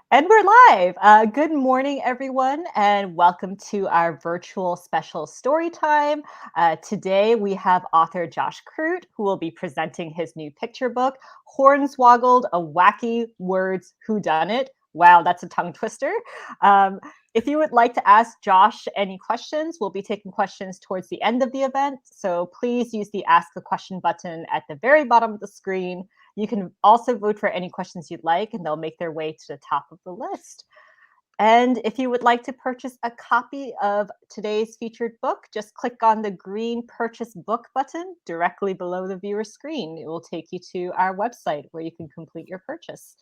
And we're live. Good morning, everyone, and welcome to our virtual special story time. Today, we have author Josh Crute, who will be presenting his new picture book, Hornswoggled, A Wacky Words Whodunit. Wow, that's a tongue twister. If you would like to ask Josh any questions, we'll be taking questions towards the end of the event. So please use the Ask a Question button at the very bottom of the screen. You can also vote for any questions you'd like, and they'll make their way to the top of the list. And if you would like to purchase a copy of today's featured book, just click on the green Purchase Book button directly below the viewer screen. It will take you to our website where you can complete your purchase.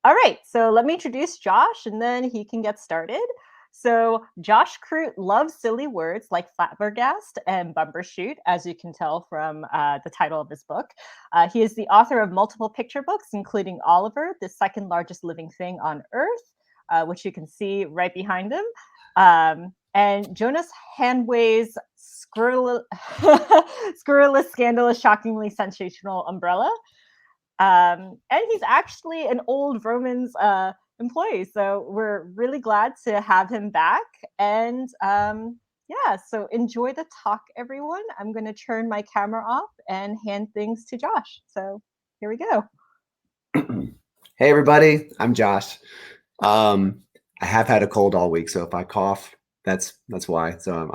All right, so let me introduce Josh, and then he can get started. So Josh Crute loves silly words like flabbergast and bumbershoot, as you can tell from the title of his book. He is the author of multiple picture books, including Oliver, the second largest living thing on Earth, which you can see right behind him, and Jonas Handway's Scurrilous, Scandalous, Shockingly Sensational Umbrella. And he's actually an old Vroman's employee, so we're really glad to have him back. And yeah, so enjoy the talk, everyone. I'm going to turn my camera off and hand things to Josh. So here we go. Hey everybody, I'm Josh. I have had a cold all week, so if I cough, that's why. So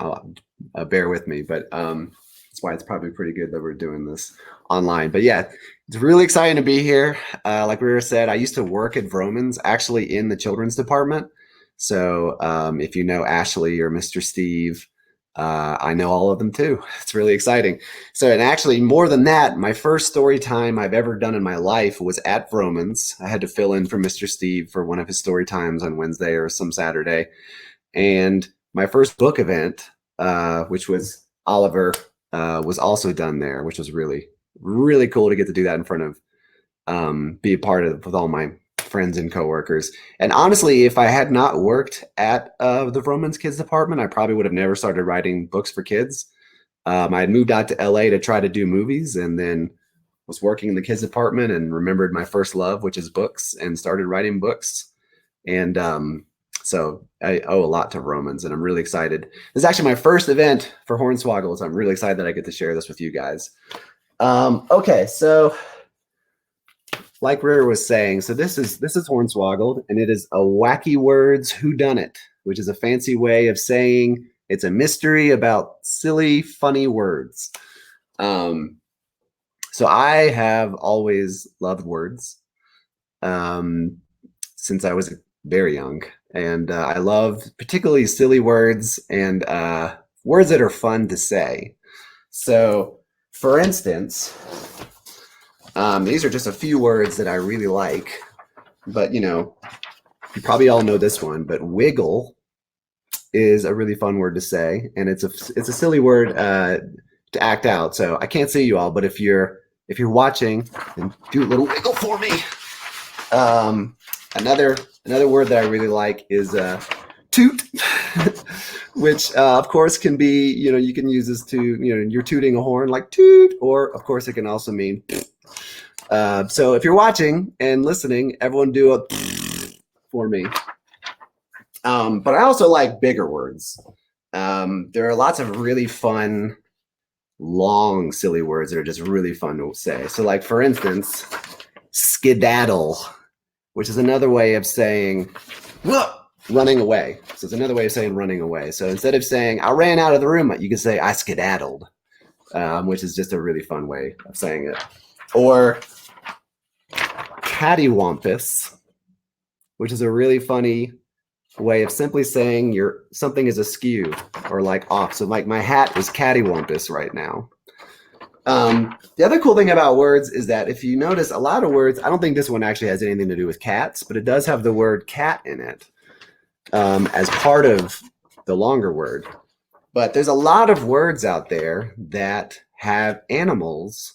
I'll bear with me, but that's why it's probably pretty good that we're doing this online. But yeah, it's really exciting to be here. Like Rira said, I used to work at Vroman's, actually in the children's department. So if you know Ashley or Mr. Steve, I know all of them too. It's really exciting. So, and actually more than that, my first story time I've ever done in my life was at Vroman's. I had to fill in for Mr. Steve for one of his story times on Wednesday or some Saturday. And my first book event, which was Oliver, was also done there, which was really, really cool to get to do that in front of, be a part of with all my friends and coworkers. And honestly, if I had not worked at the Vroman's Kids Department, I probably would have never started writing books for kids. I had moved out to LA to try to do movies, and then was working in the kids department and remembered my first love, which is books, and started writing books. And so I owe a lot to Vroman's, and I'm really excited. This is actually my first event for Hornswoggled, so I'm really excited that I get to share this with you guys. Okay, so like Rira was saying, so this is Hornswoggled, and it is a wacky words whodunit, which is a fancy way of saying it's a mystery about silly, funny words. So I have always loved words since I was very young, and I love particularly silly words and words that are fun to say. So, for instance, these are just a few words that I really like, but you probably all know this one, but wiggle is a really fun word to say, and it's a silly word to act out. So I can't see you all, but if you're watching, then do a little wiggle for me. Another word that I really like is toot, which of course can be, you can use this to, you're tooting a horn like toot, or of course it can also mean. So if you're watching and listening, everyone do a for me. But I also like bigger words. There are lots of really fun, long, silly words that are just really fun to say. So like, for instance, skedaddle, which is another way of saying running away. So it's another way of saying running away. So instead of saying I ran out of the room, you can say I skedaddled, which is just a really fun way of saying it. Or cattywampus, which is a really funny way of simply saying something is askew or like off. So like my hat is cattywampus right now. The other cool thing about words is that if you notice a lot of words, I don't think this one actually has anything to do with cats, but it does have the word cat in it as part of the longer word. But there's a lot of words out there that have animals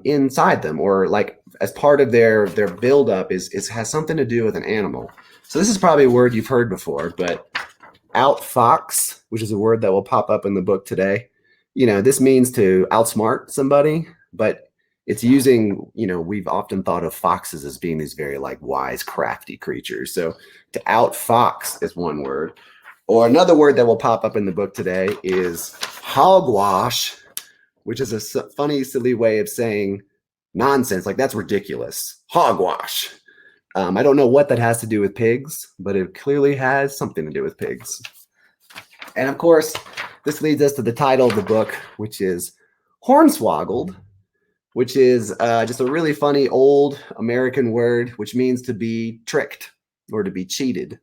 inside them, or like as part of their buildup has something to do with an animal. So this is probably a word you've heard before, but outfox, which is a word that will pop up in the book today. This means to outsmart somebody, but it's using, we've often thought of foxes as being these very like wise, crafty creatures. So to outfox is one word. Or another word that will pop up in the book today is hogwash, which is a funny, silly way of saying nonsense. Like, that's ridiculous. Hogwash. I don't know what that has to do with pigs, but it clearly has something to do with pigs. And of course, this leads us to the title of the book, which is Hornswoggled, which is just a really funny old American word, which means to be tricked or to be cheated.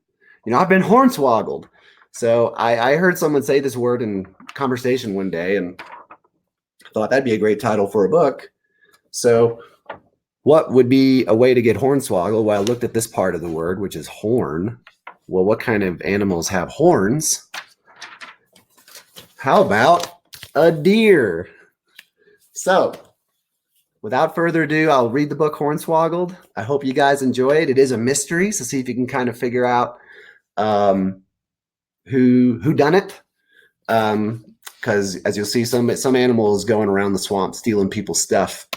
I've been hornswoggled. So I heard someone say this word in conversation one day and thought that'd be a great title for a book. So what would be a way to get hornswoggled? Well, I looked at this part of the word, which is horn. Well, what kind of animals have horns? How about a deer? So without further ado, I'll read the book Hornswoggled. I hope you guys enjoy it. It is a mystery, so see if you can kind of figure out who done it. Because as you'll see, some animals going around the swamp stealing people's stuff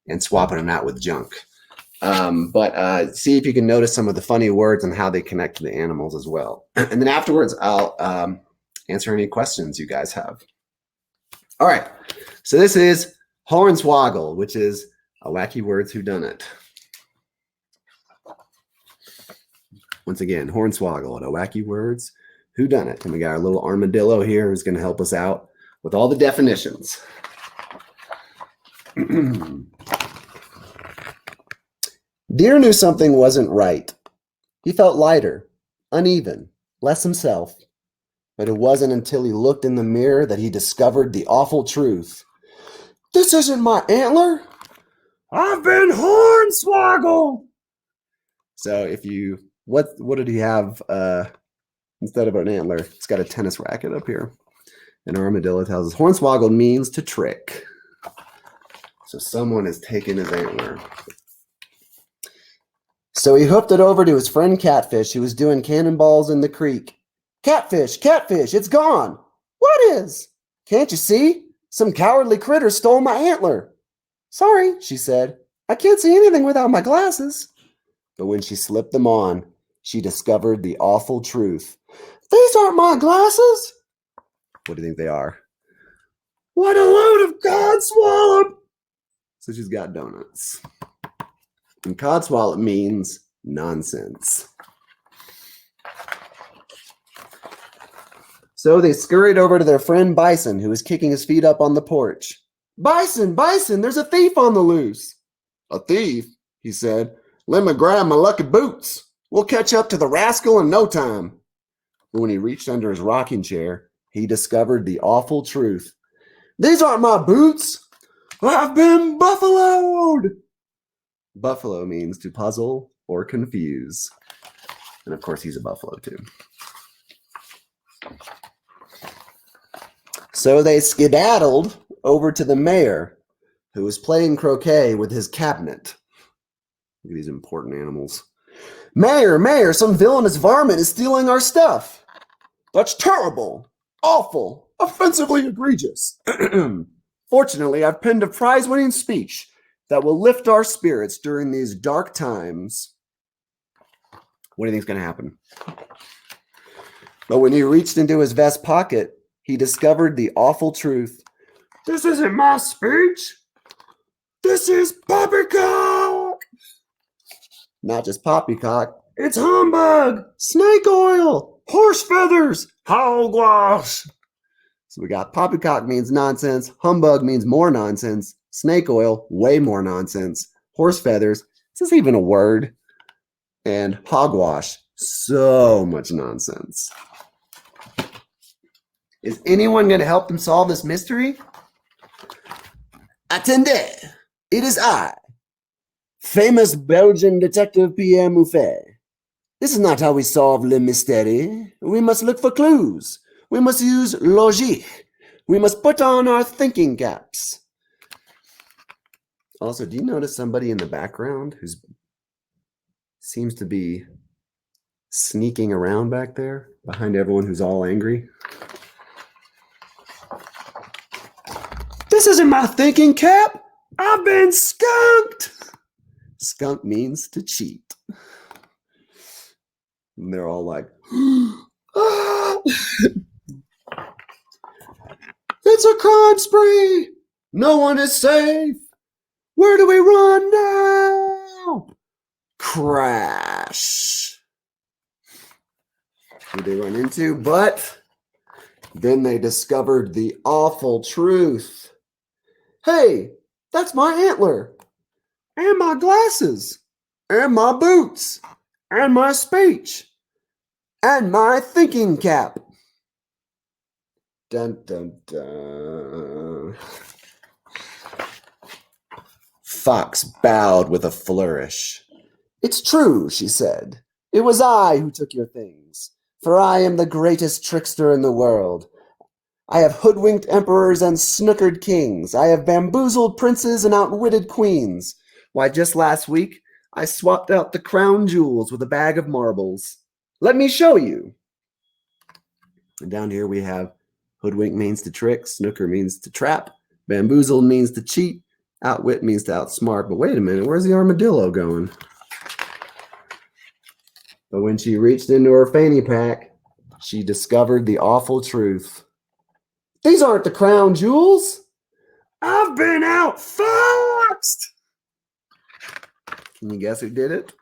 and swapping them out with junk. But see if you can notice some of the funny words and how they connect to the animals as well. And then afterwards, I'll answer any questions you guys have. All right. So this is Hornswoggle, which is a wacky words whodunit. Once again, Hornswoggle, a wacky words whodunit. And we got our little armadillo here who's going to help us out with all the definitions. Deer knew something wasn't right. He felt lighter, uneven, less himself. But it wasn't until he looked in the mirror that he discovered the awful truth. This isn't my antler. I've been hornswoggled. So what did he have instead of an antler? It's got a tennis racket up here. And armadillo tells us hornswoggled means to trick. So someone has taken his antler. So he hoofed it over to his friend Catfish, who was doing cannonballs in the creek. Catfish, Catfish, it's gone. What is? Can't you see? Some cowardly critter stole my antler. Sorry, she said. I can't see anything without my glasses. But when she slipped them on, she discovered the awful truth. These aren't my glasses. What do you think they are? What a load of codswallop! So she's got donuts. And codswallop means nonsense. So they scurried over to their friend Bison, who was kicking his feet up on the porch. Bison, Bison, there's a thief on the loose. A thief, he said. Let me grab my lucky boots. We'll catch up to the rascal in no time. But when he reached under his rocking chair, he discovered the awful truth. These aren't my boots. I've been buffaloed. Buffalo means to puzzle or confuse. And of course, he's a buffalo too. So they skedaddled over to the mayor, who was playing croquet with his cabinet. Look at these important animals. Mayor, Mayor, some villainous varmint is stealing our stuff. That's terrible, awful, offensively egregious. Fortunately, I've penned a prize-winning speech that will lift our spirits during these dark times. What do you think is going to happen? But when he reached into his vest pocket, he discovered the awful truth. This isn't my speech. This is poppycock. Not just poppycock. It's humbug, snake oil, horse feathers, hogwash. So we got poppycock means nonsense. Humbug means more nonsense. Snake oil, way more nonsense. Horse feathers, is this even a word? And hogwash, so much nonsense. Is anyone going to help them solve this mystery? Attendez, it is I, famous Belgian detective Pierre Mouffet. This is not how we solve le mystère. We must look for clues. We must use logique. We must put on our thinking caps. Also, do you notice somebody in the background who seems to be sneaking around back there behind everyone who's all angry? This isn't my thinking cap. I've been skunked. Skunk means to cheat. And they're all like, ah, it's a crime spree. No one is safe. Where do we run now? Crash. Who they run into? But then they discovered the awful truth. Hey, that's my antler. And my glasses. And my boots. And my speech. And my thinking cap. Dun, dun, dun. Fox bowed with a flourish. It's true, she said. It was I who took your things, for I am the greatest trickster in the world. I have hoodwinked emperors and snookered kings. I have bamboozled princes and outwitted queens. Why, just last week, I swapped out the crown jewels with a bag of marbles. Let me show you. And down here we have hoodwink means to trick, snooker means to trap, bamboozle means to cheat, outwit means to outsmart. But wait a minute, where's the armadillo going? But when she reached into her fanny pack, she discovered the awful truth. These aren't the crown jewels. I've been outfoxed. Can you guess who did it?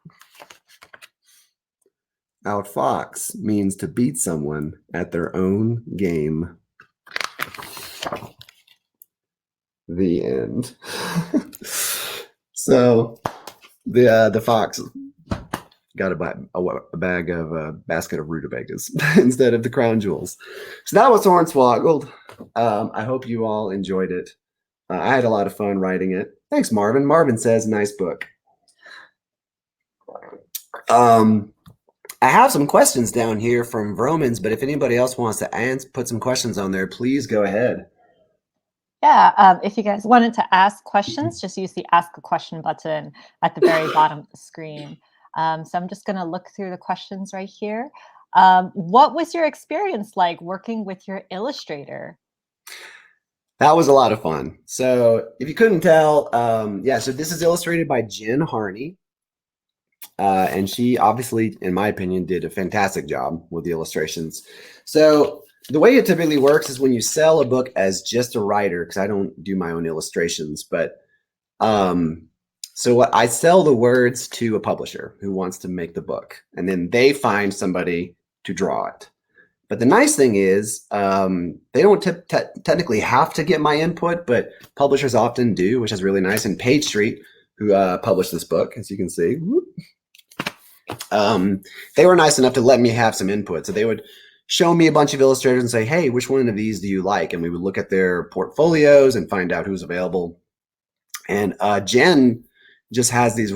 Outfox means to beat someone at their own game. The end. So the fox got a bag of a basket of rutabagas instead of the crown jewels. So that was Hornswoggled. I hope you all enjoyed it. I had a lot of fun writing it. Thanks, Marvin. Marvin says, nice book. I have some questions down here from Vromans, but if anybody else wants to put some questions on there, please go ahead. Yeah, if you guys wanted to ask questions, just use the Ask a Question button at the very bottom of the screen. So I'm just going to look through the questions right here. What was your experience like working with your illustrator? That was a lot of fun. So if you couldn't tell, so this is illustrated by Jen Harney. And she obviously, in my opinion, did a fantastic job with the illustrations. So the way it typically works is when you sell a book as just a writer, because I don't do my own illustrations, but so what I sell the words to a publisher who wants to make the book, and then they find somebody to draw it. But the nice thing is they don't technically have to get my input, but publishers often do, which is really nice. And Page Street, who published this book, as you can see, they were nice enough to let me have some input. So they would show me a bunch of illustrators and say, hey, which one of these do you like? And we would look at their portfolios and find out who's available. And Jen just has these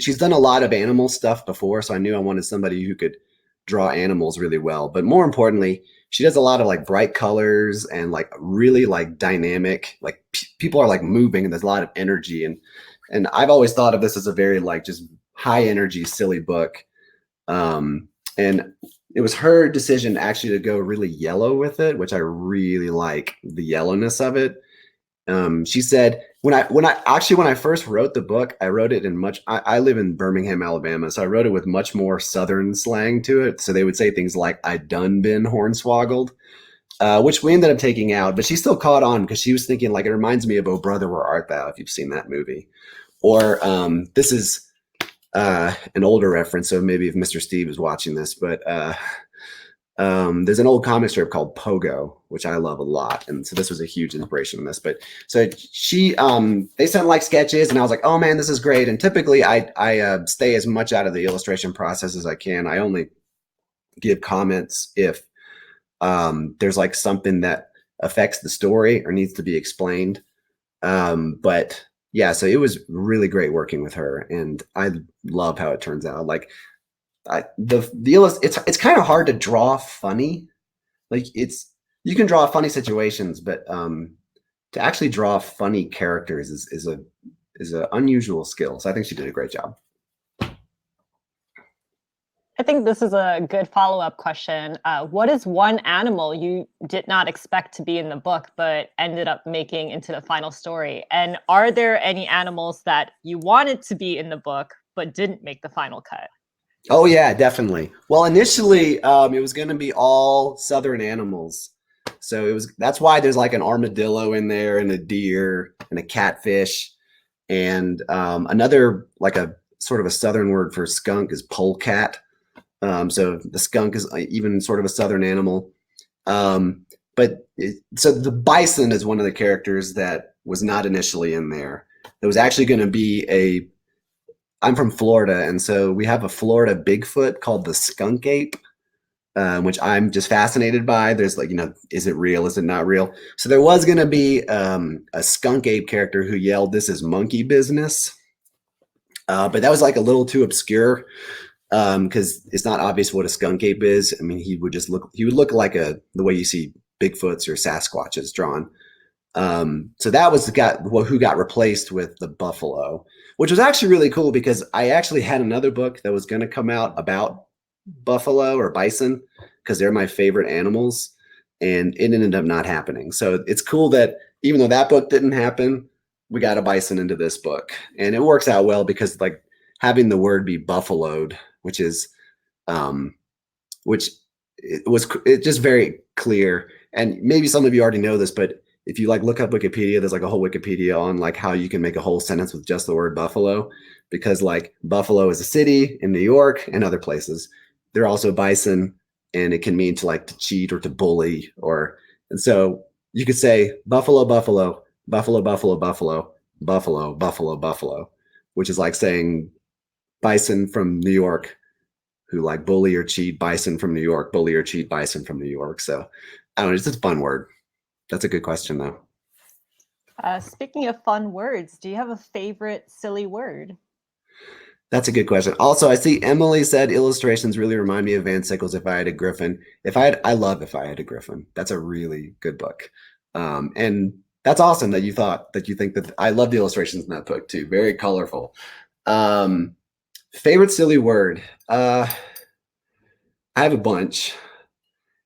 she's done a lot of animal stuff before, so I knew I wanted somebody who could draw animals really well. But more importantly, she does a lot of like bright colors and like really like dynamic, like people are like moving and there's a lot of energy. And I've always thought of this as a very like just high energy, silly book. And it was her decision actually to go really yellow with it, which I really like the yellowness of it. She said, when I first wrote the book, I wrote it in I live in Birmingham, Alabama. So I wrote it with much more Southern slang to it. So they would say things like, I done been hornswoggled, which we ended up taking out, but she still caught on because she was thinking like, it reminds me of Oh Brother, Where Art Thou? If you've seen that movie. Or this is an older reference. So maybe if Mr. Steve is watching this, but there's an old comic strip called Pogo, which I love a lot. And so this was a huge inspiration from this. But so they sent like sketches and I was like, oh man, this is great. And typically I stay as much out of the illustration process as I can. I only give comments if there's like something that affects the story or needs to be explained. But yeah, so it was really great working with her and I love how it turns out. Like, it's kind of hard to draw funny. Like you can draw funny situations, but to actually draw funny characters is an unusual skill. So I think she did a great job. I think this is a good follow-up question. What is one animal you did not expect to be in the book, but ended up making into the final story? And are there any animals that you wanted to be in the book, but didn't make the final cut? Oh yeah, definitely. Well, initially, it was going to be all southern animals. So that's why there's like an armadillo in there and a deer and a catfish and another like a sort of a southern word for skunk is polecat. So the skunk is even sort of a southern animal. Um, so the bison is one of the characters that was not initially in there. There was actually going to be a. I'm from Florida, and so we have a Florida Bigfoot called the skunk ape, which I'm just fascinated by. There's like, is it real? Is it not real? So there was going to be a skunk ape character who yelled, "This is monkey business," but that was like a little too obscure because it's not obvious what a skunk ape is. I mean, he would look like the way you see Bigfoots or Sasquatches drawn. So that was the guy who got replaced with the buffalo, which was actually really cool because I actually had another book that was going to come out about buffalo or bison because they're my favorite animals, and it ended up not happening. So it's cool that even though that book didn't happen, we got a bison into this book, and it works out well because like having the word be buffaloed, which is which it just very clear. And maybe some of you already know this, but if you like look up Wikipedia, there's like a whole Wikipedia on like how you can make a whole sentence with just the word buffalo, because like Buffalo is a city in New York and other places. They're also bison, and it can mean to like to cheat or to bully, and so you could say buffalo, buffalo, buffalo, buffalo, buffalo, buffalo, buffalo, buffalo, which is like saying bison from New York who like bully or cheat bison from New York, bully or cheat bison from New York. So I don't know, it's just a fun word. That's a good question though. Speaking of fun words, do you have a favorite silly word? That's a good question. Also, I see Emily said illustrations really remind me of Van Sickles. If I had a Griffin, I love If I Had a Griffin. That's a really good book, and that's awesome that you think that I love the illustrations in that book too. Very colorful. Um, Favorite silly word. I have a bunch.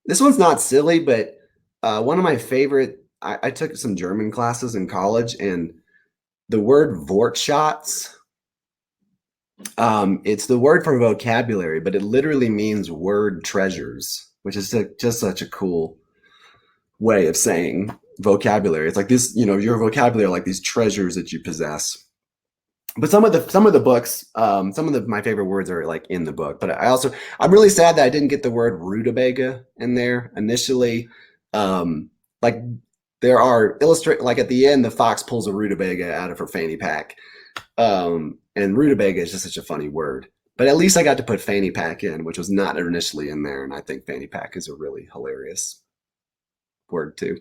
This one's not silly, but one of my favorite. I took some German classes in college, and the word Wortschatz. It's the word for vocabulary, but it literally means word treasures, which is just such a cool way of saying vocabulary. It's like this, your vocabulary are like these treasures that you possess. But some of the books, my favorite words are like in the book. But I'm really sad that I didn't get the word rutabaga in there initially. Like there are illustrate like at the end, the fox pulls a rutabaga out of her fanny pack. And rutabaga is just such a funny word. But at least I got to put fanny pack in, which was not initially in there. And I think fanny pack is a really hilarious word too.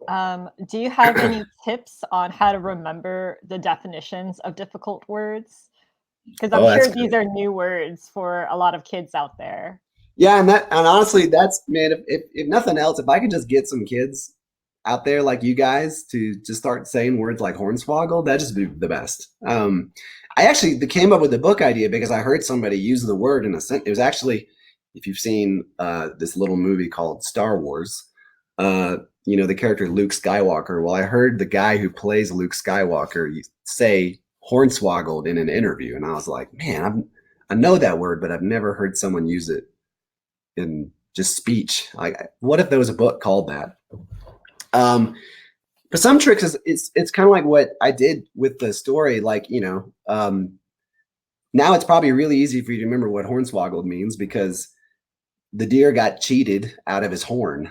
Do you have any tips on how to remember the definitions of difficult words? Because I'm Oh, that's sure good. these are new words for a lot of kids out there. Yeah, and honestly, that's man. If nothing else, if I could just get some kids out there like you guys to just start saying words like hornswoggle, that'd just be the best. I actually came up with the book idea because I heard somebody use the word in a sentence. It was actually, if you've seen this little movie called Star Wars, the character Luke Skywalker. Well, I heard the guy who plays Luke Skywalker say hornswoggled in an interview, and I was like, man, I know that word, but I've never heard someone use it in just speech. Like, what if there was a book called that? But some tricks it's kind of like what I did with the story. Like, now it's probably really easy for you to remember what hornswoggled means because the deer got cheated out of his horn.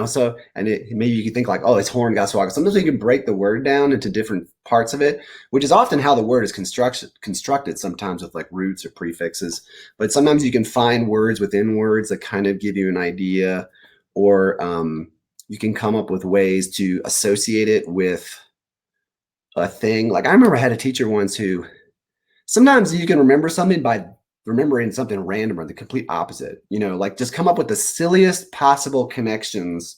So maybe you could think like, oh, his horn got swoggled. Sometimes you can break the word down into different parts of it, which is often how the word is constructed sometimes with like roots or prefixes. But sometimes you can find words within words that kind of give you an idea, or you can come up with ways to associate it with a thing. Like I remember I had a teacher once who sometimes you can remember something by remembering something random or the complete opposite, like just come up with the silliest possible connections,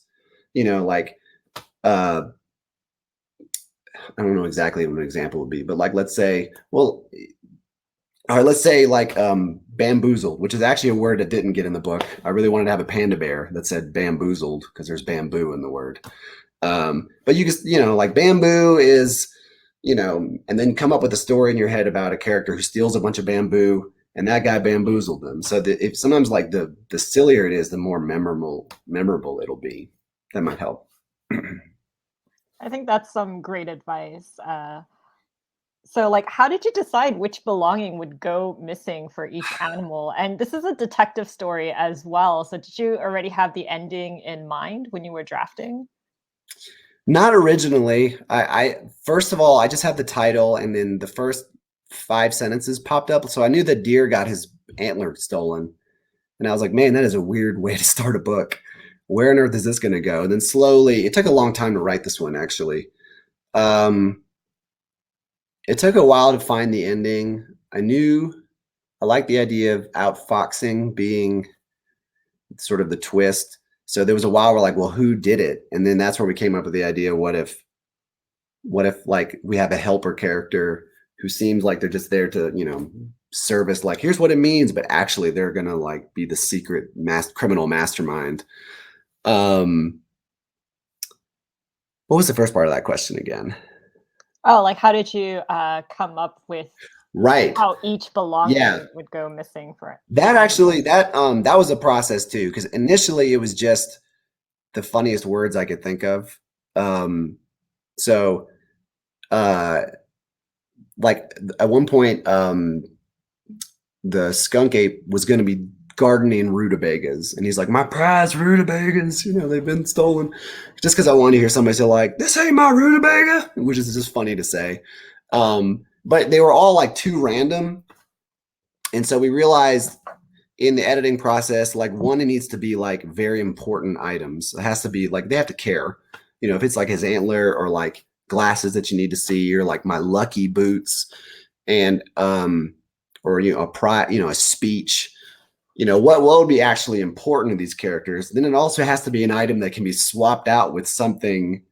like I don't know exactly what an example would be, but like let's say, well, all right, let's say like bamboozled, which is actually a word that didn't get in the book. I really wanted to have a panda bear that said bamboozled because there's bamboo in the word. But you just, like bamboo is, and then come up with a story in your head about a character who steals a bunch of bamboo and that guy bamboozled them. So that if sometimes like the sillier it is, the more memorable it'll be. That might help. I think that's some great advice. So, like, how did you decide which belonging would go missing for each animal? And this is a detective story as well. So, did you already have the ending in mind when you were drafting? Not originally. I first of all, I just had the title, and then the first 5 sentences popped up. So I knew that deer got his antler stolen, and I was like, man, that is a weird way to start a book. Where on earth is this going to go? And then slowly, it took a long time to write this one, actually. Um, it took a while to find the ending. I liked the idea of outfoxing being sort of the twist. So there was a while we're like, well, who did it? And then that's where we came up with the idea, what if like we have a helper character who seems like they're just there to, service, like, here's what it means, but actually they're gonna like be the secret criminal mastermind. Um, what was the first part of that question again? Oh, like, how did you come up with Right. how each Yeah. belonging would go missing for That each animal? actually that was a process too, because initially it was just the funniest words I could think of. So uh like at one point the skunk ape was going to be gardening rutabagas, and he's like, my prize rutabagas, they've been stolen, just because I wanted to hear somebody say like, this ain't my rutabaga, which is just funny to say. But they were all like too random, and so we realized in the editing process, like, one, it needs to be like very important items. It has to be like, they have to care, if it's like his antler or like glasses that you need to see, or like my lucky boots, and or a speech, what would be actually important to these characters. Then it also has to be an item that can be swapped out with something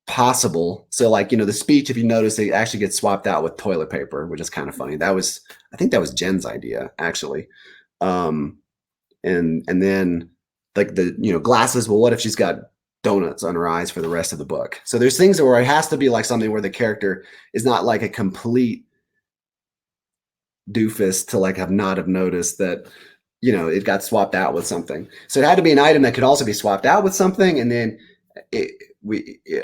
possible. So like, the speech, if you notice, it actually gets swapped out with toilet paper, which is kind of funny. I think that was Jen's idea, actually. um and then like the glasses, well, what if she's got donuts on her eyes for the rest of the book? So there's things where it has to be like something where the character is not like a complete doofus to like have noticed that it got swapped out with something. So it had to be an item that could also be swapped out with something, and then it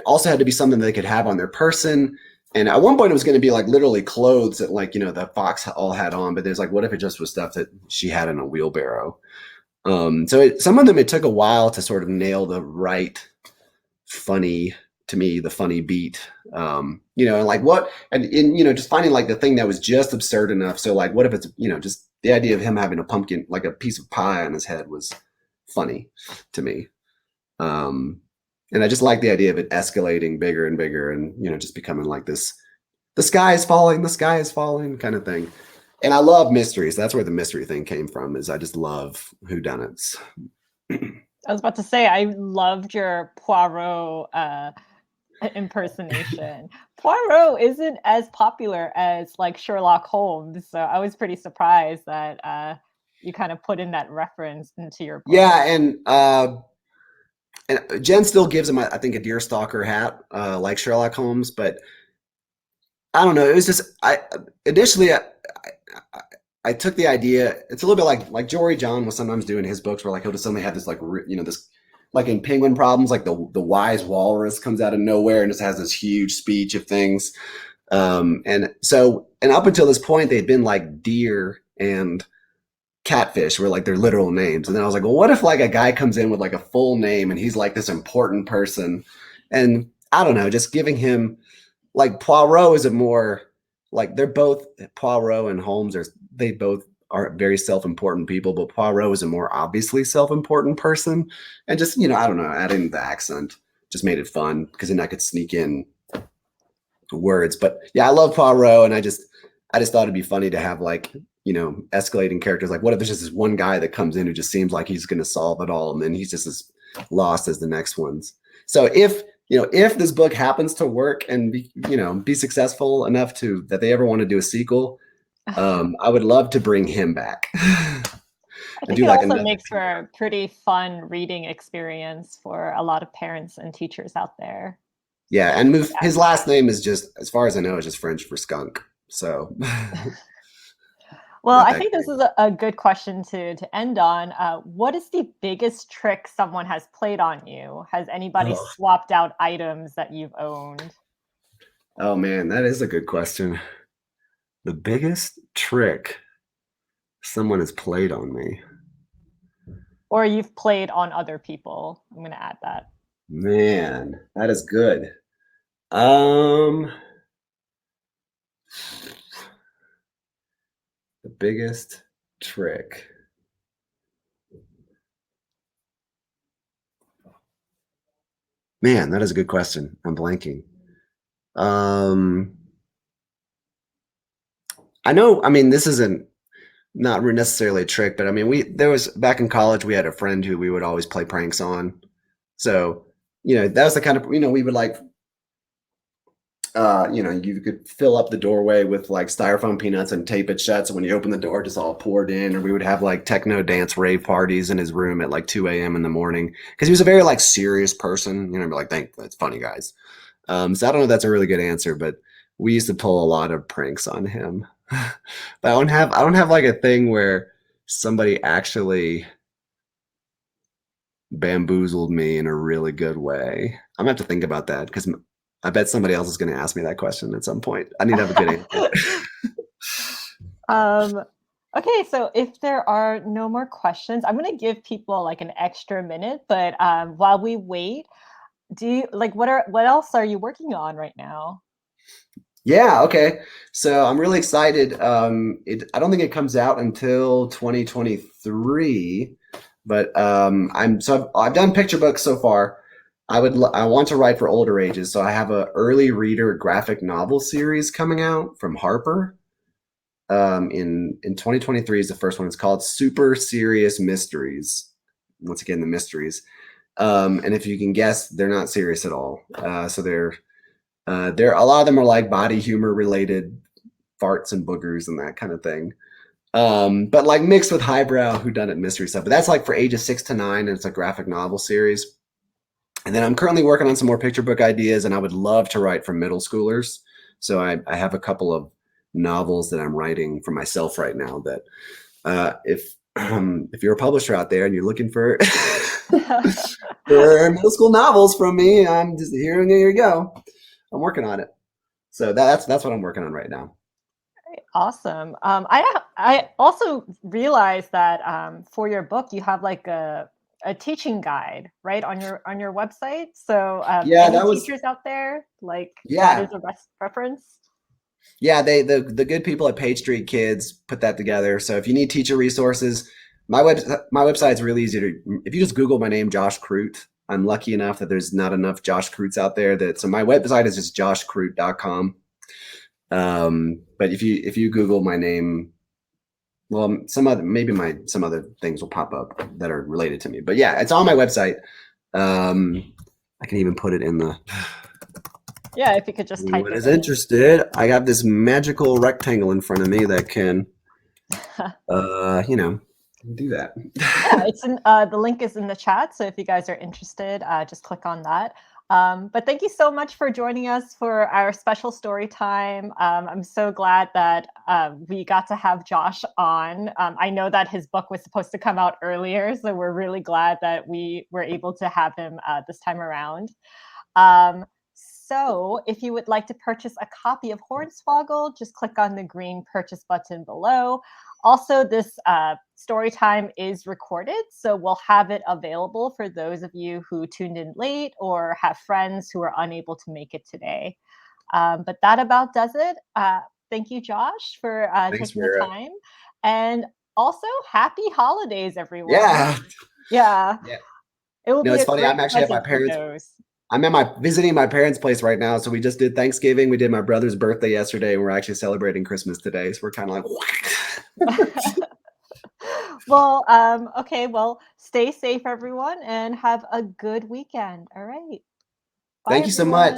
also had to be something they could have on their person. And at one point it was going to be like literally clothes that, like, the fox all had on, but there's like, what if it just was stuff that she had in a wheelbarrow? So some of them, it took a while to sort of nail the right funny, to me, the funny beat. And like what, and in, just finding like the thing that was just absurd enough. So like, what if it's, just the idea of him having a pumpkin, like a piece of pie on his head, was funny to me. Um, and I just like the idea of it escalating bigger and bigger, and, just becoming like this, the sky is falling kind of thing. And I love mysteries. That's where the mystery thing came from, is I just love whodunits. I was about to say, I loved your Poirot impersonation. Poirot isn't as popular as like Sherlock Holmes, so I was pretty surprised that you kind of put in that reference into your book. Yeah, and Jen still gives him, I think, a deerstalker hat, like Sherlock Holmes. But I don't know. It was just I initially I took the idea. It's a little bit like Jory John will sometimes do in his books, where like he'll just suddenly have this like this, like in Penguin Problems, like the wise walrus comes out of nowhere and just has this huge speech of things. And up until this point, they'd been like deer and catfish were like their literal names. And then I was like, well, what if like a guy comes in with like a full name and he's like this important person? And I don't know, just giving him, like, Poirot is a more, like, they're both, Poirot and Holmes they both are very self-important people, but Poirot is a more obviously self-important person. And just, I don't know, adding the accent just made it fun, because then I could sneak in words. But yeah, I love Poirot, and I just thought it'd be funny to have like, escalating characters. Like, what if there's just this one guy that comes in who just seems like he's going to solve it all, and then he's just as lost as the next ones. So if this book happens to work and be successful enough to that they ever want to do a sequel, I would love to bring him back I and think do it like also another makes for a pretty fun reading experience for a lot of parents and teachers out there. yeah, and move Yeah. his last name is just, as far as I know, is just French for skunk. So Well, not I that think this great. is a good question to end on. What is the biggest trick someone has played on you? Has anybody Oh, swapped out items that you've owned? oh man, that is a good question. The biggest trick someone has played on me. Or you've played on other people? I'm going to add that. Man, that is good. Um, the biggest trick. Man, that is a good question. I'm blanking. Um, I know, I mean, this isn't not necessarily a trick, but I mean, there was back in college, we had a friend who we would always play pranks on. So, that was the kind of, we would like, you could fill up the doorway with like styrofoam peanuts and tape it shut. So when you open the door, just all poured in. Or we would have like techno dance rave parties in his room at like 2 a.m. in the morning because he was a very like serious person. Like, thank that's funny, guys. So I don't know if that's a really good answer, but we used to pull a lot of pranks on him. But I don't have like a thing where somebody actually bamboozled me in a really good way. I'm gonna have to think about that because I bet somebody else is gonna ask me that question at some point. I need to have a good answer. um, okay, so if there are no more questions, I'm going to give people like an extra minute. But while we wait, do you like what else are you working on right now? Yeah, okay. So I'm really excited. I don't think it comes out until 2023, but I've done picture books so far. I want to write for older ages, so I have a early reader graphic novel series coming out from Harper. In 2023 is the first one. It's called Super Serious Mysteries. Once again, the mysteries. And if you can guess, they're not serious at all. So they're a lot of them are like body humor related farts and boogers and that kind of thing. But like mixed with highbrow whodunit mystery stuff. But that's like for ages 6 to 9, and it's a graphic novel series. And then I'm currently working on some more picture book ideas, and I would love to write for middle schoolers. So I have a couple of novels that I'm writing for myself right now. That if you're a publisher out there and you're looking for for middle school novels from me, I'm just here and here you go. I'm working on it. So that's what I'm working on right now. Awesome. I also realized that for your book you have like a teaching guide, right, on your website. So Yeah, any that was teachers out there, like that is yeah. a reference. Yeah, the good people at Page Street Kids put that together. So if you need teacher resources, my website's really easy to if you just Google my name, Josh Crute. I'm lucky enough that there's not enough Josh Crutes out there that so my website is just joshcrute.com. But if you Google my name, well, some other things will pop up that are related to me. But yeah, it's on my website. I can even put it in the Yeah, if you could just type anyone it is in. interested. I have this magical rectangle in front of me that can do that. Yeah, it's in the link is in the chat. So if you guys are interested, just click on that. But thank you so much for joining us for our special story time. I'm so glad that we got to have Josh on. I know that his book was supposed to come out earlier, so we're really glad that we were able to have him this time around. So if you would like to purchase a copy of Hornswoggled, just click on the green purchase button below. Also, this story time is recorded, so we'll have it available for those of you who tuned in late or have friends who are unable to make it today. But that about does it. Thank you, Josh, for Thanks taking the for time. And also, happy holidays, everyone. yeah. Yeah, Yeah. it will No, be it's a funny. I'm great actually at my present for parents. those. I'm at my visiting my parents' place right now. So we just did Thanksgiving. We did my brother's birthday yesterday, and we're actually celebrating Christmas today. So we're kind of like Well, okay, well, stay safe, everyone, and have a good weekend. All right. Bye, thank you so much. everyone.